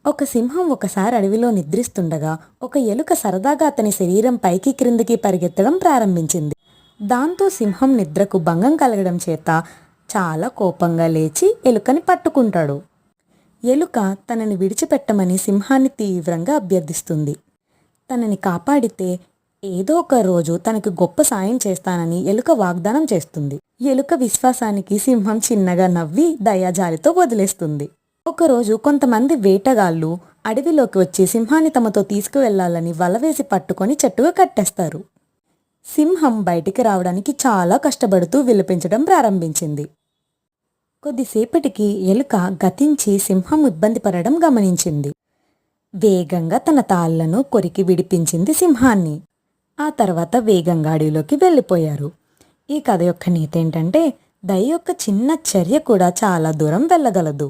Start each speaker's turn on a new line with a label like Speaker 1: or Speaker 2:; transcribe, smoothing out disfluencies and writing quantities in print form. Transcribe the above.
Speaker 1: ఒక సింహం ఒకసారి అడవిలో నిద్రిస్తుండగా ఒక ఎలుక సరదాగా అతని శరీరం పైకి క్రిందికి పరిగెత్తడం ప్రారంభించింది. దాంతో సింహం నిద్రకు భంగం కలగడం చేత చాలా కోపంగా లేచి ఎలుకని పట్టుకుంటాడు. ఎలుక తనని విడిచిపెట్టమని సింహాన్ని తీవ్రంగా అభ్యర్థిస్తుంది. తనని కాపాడితే ఏదో ఒక రోజు తనకు గొప్ప సాయం చేస్తానని ఎలుక వాగ్దానం చేస్తుంది. ఎలుక విశ్వాసానికి సింహం చిన్నగా నవ్వి దయాజాలితో వదిలేస్తుంది. ఒకరోజు కొంతమంది వేటగాళ్ళు అడవిలోకి వచ్చి సింహాన్ని తమతో తీసుకువెళ్లాలని వలవేసి పట్టుకొని చెట్టుగా కట్టేస్తారు. సింహం బయటికి రావడానికి చాలా కష్టపడుతూ విలపించడం ప్రారంభించింది. కొద్దిసేపటికి ఎలుక గతించి సింహం ఇబ్బంది పడడం గమనించింది. వేగంగా తన తాళ్లను కొరికి విడిపించింది సింహాన్ని. ఆ తర్వాత వేగంగా అడవిలోకి వెళ్ళిపోయారు. ఈ కథ యొక్క నీతి ఏంటంటే, దయ యొక్క చిన్న చర్య కూడా చాలా దూరం వెళ్ళగలదు.